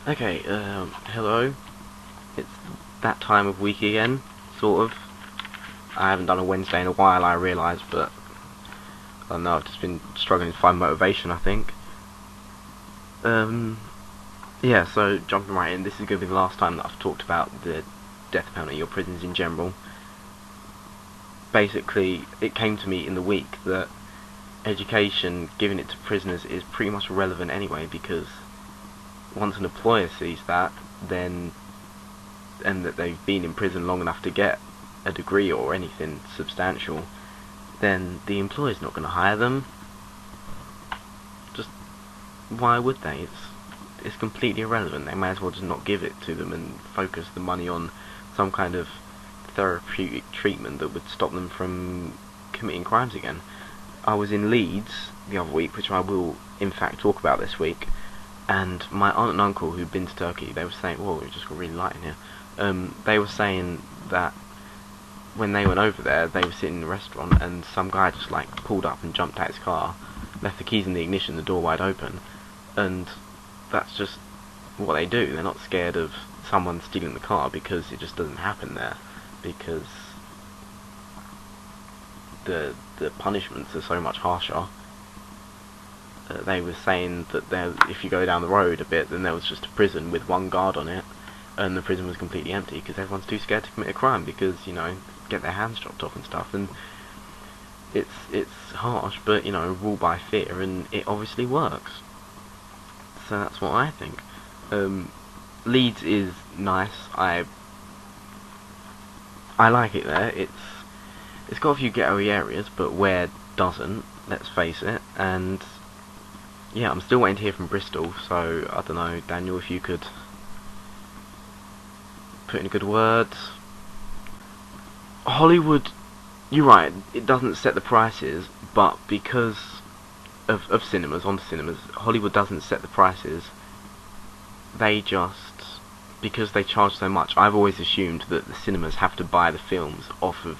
Okay, hello. It's that time of week again, sort of. I haven't done a Wednesday in a while, I realise, but I don't know, I've just been struggling to find motivation, I think. Um, yeah, so jumping right in, this is going to be the last time that I've talked about the death penalty or prisons in general. Basically, it came to me in the week that education, giving it to prisoners, is pretty much irrelevant anyway, because once an employer sees that, then and that they've been in prison long enough to get a degree or anything substantial, then the employer's not going to hire them. Just why would they? It's completely irrelevant. They may as well just not give it to them and focus the money on some kind of therapeutic treatment that would stop them from committing crimes again. I was in Leeds the other week, which I will in fact talk about this week, and my aunt and uncle who'd been to Turkey, they were saying, whoa, it just got really light in here. They were saying that when they went over there, they were sitting in a restaurant and some guy just like pulled up and jumped out his car, left the keys in the ignition, the door wide open, and that's just what they do. They're not scared of someone stealing the car because it just doesn't happen there, because the punishments are so much harsher. They were saying that if you go down the road a bit, then there was just a prison with one guard on it, and the prison was completely empty because everyone's too scared to commit a crime because, you know, get their hands chopped off and stuff. And it's harsh, but, you know, rule by fear, and it obviously works. So that's what I think. Leeds is nice. I like it there. It's got a few ghetto-y areas, but where doesn't? Let's face it. And yeah, I'm still waiting to hear from Bristol. So I don't know, Daniel, if you could put in a good word. Hollywood, you're right, it doesn't set the prices, but because of cinemas, Hollywood doesn't set the prices. They just, because they charge so much, I've always assumed that the cinemas have to buy the films off of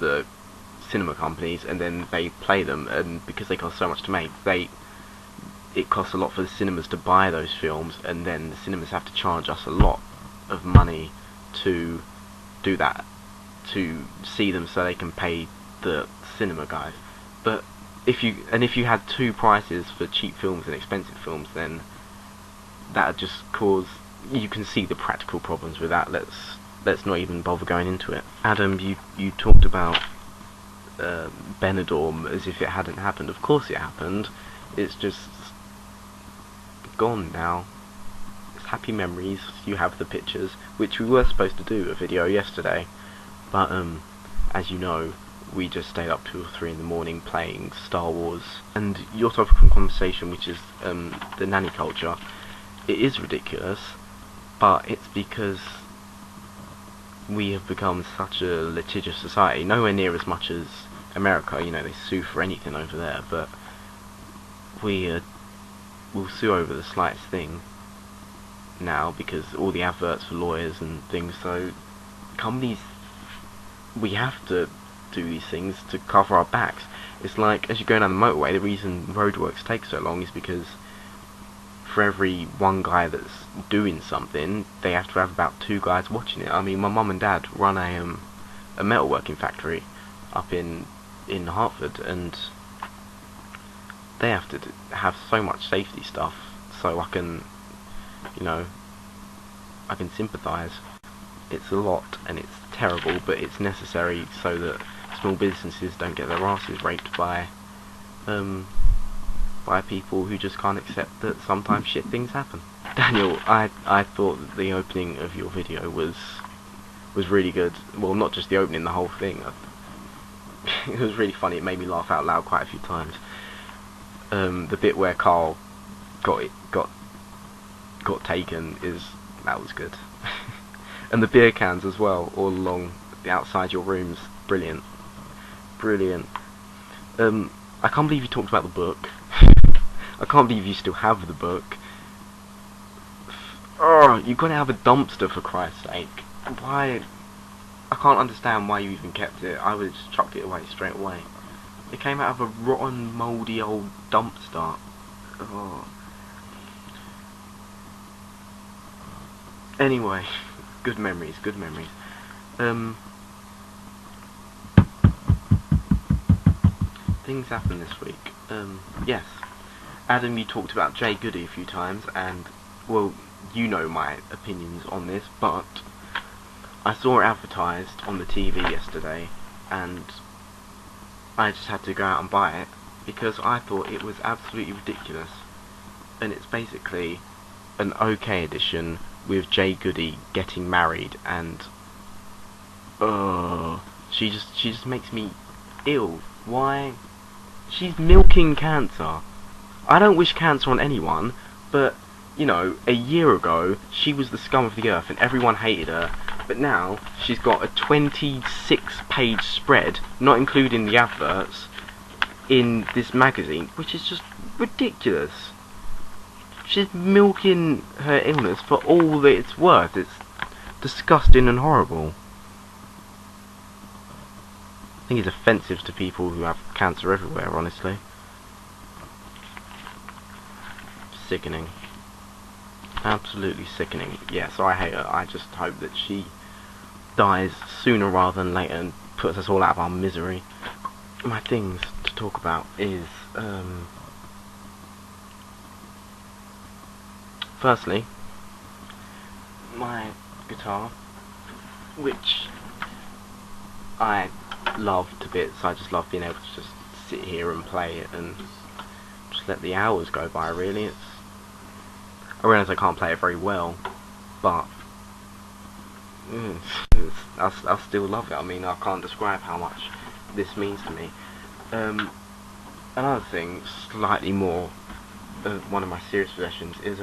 the cinema companies, and then they play them, and because they cost so much to make, it costs a lot for the cinemas to buy those films, and then the cinemas have to charge us a lot of money to do that, to see them so they can pay the cinema guys. But if you had two prices for cheap films and expensive films, then that would just cause, you can see the practical problems with that. Let's not even bother going into it. Adam, you talked about Benidorm as if it hadn't happened. Of course it happened. It's just gone now. It's happy memories. You have the pictures, which we were supposed to do a video yesterday, but as you know, we just stayed up 2 or 3 in the morning playing Star Wars. And your topic of conversation, which is the nanny culture, it is ridiculous, but it's because we have become such a litigious society, nowhere near as much as America. You know, they sue for anything over there, but we'll sue over the slightest thing now because all the adverts for lawyers and things. So companies, we have to do these things to cover our backs. It's like, as you go down the motorway, the reason roadworks take so long is because for every one guy that's doing something, they have to have about 2 guys watching it. I mean, my mum and dad run a metalworking factory up in Hartford, and they have to have so much safety stuff, so I can, you know, I can sympathise. It's a lot, and it's terrible, but it's necessary so that small businesses don't get their asses raped by people who just can't accept that sometimes shit things happen. Daniel, I thought that the opening of your video was really good. Well, not just the opening, the whole thing. It was really funny. It made me laugh out loud quite a few times. The bit where Carl got taken, that was good. And the beer cans as well, all along the outside your rooms, brilliant. I can't believe you talked about the book. I can't believe you still have the book. Oh, you've got to have a dumpster, for Christ's sake. Why? I can't understand why you even kept it. I would have just chucked it away straight away. It came out of a rotten, mouldy old dumpster. Oh. Anyway, good memories, good memories. Things happened this week. Yes. Adam, you talked about Jay Goody a few times, and, well, you know my opinions on this, but I saw it advertised on the TV yesterday, and I just had to go out and buy it, because I thought it was absolutely ridiculous. And it's basically an OK edition with Jay Goody getting married, and she just makes me ill. Why? She's milking cancer. I don't wish cancer on anyone, but you know, a year ago she was the scum of the earth and everyone hated her, but now she's got a 26-page spread, not including the adverts, in this magazine, which is just ridiculous. She's milking her illness for all that it's worth. It's disgusting and horrible. I think it's offensive to people who have cancer everywhere, honestly. Sickening. Absolutely sickening. Yeah, so I hate her. I just hope that she dies sooner rather than later and puts us all out of our misery. My things to talk about is, firstly, my guitar, which I love to bits. I just love being able to just sit here and play it and just let the hours go by, really. I realise I can't play it very well, but I still love it. I mean, I can't describe how much this means to me. Another thing, slightly more, one of my serious possessions is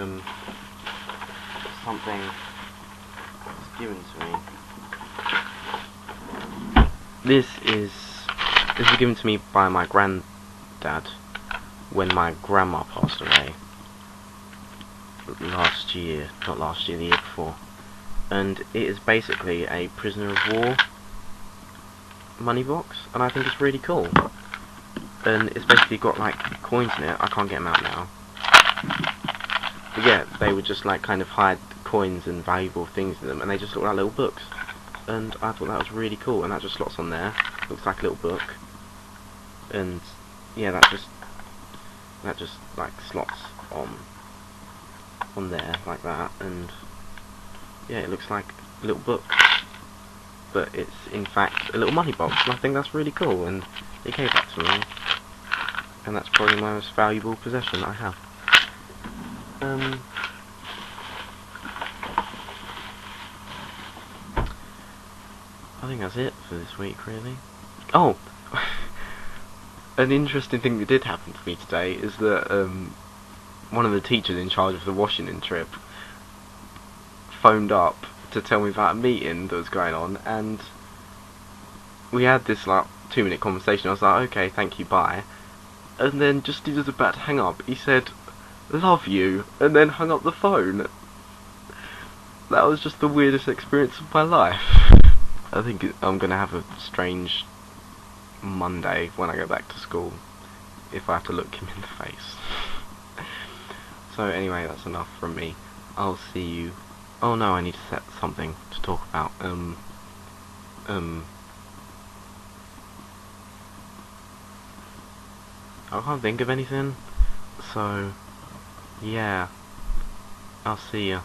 something that's given to me. This was given to me by my granddad when my grandma passed away last year, not last year, the year before, and it is basically a prisoner of war money box, and I think it's really cool. And it's basically got like coins in it. I can't get them out now, but yeah, they would just like kind of hide coins and valuable things in them, and they just look like little books. And I thought that was really cool, and that just slots on there. Looks like a little book, and yeah, that just like slots on there like that, and yeah, it looks like a little book, but it's in fact a little money box, and I think that's really cool, and it gave that to me, and that's probably my most valuable possession that I have. I think that's it for this week, really. Oh! An interesting thing that did happen to me today is that one of the teachers in charge of the Washington trip phoned up to tell me about a meeting that was going on, and we had this like 2-minute conversation. I was like, okay, thank you, bye. And then just as he was about to hang up, he said, love you, and then hung up the phone. That was just the weirdest experience of my life. I think I'm gonna have a strange Monday when I go back to school if I have to look him in the face. So anyway, that's enough from me. I'll see you. Oh no, I need to set something to talk about. I can't think of anything. So yeah, I'll see ya.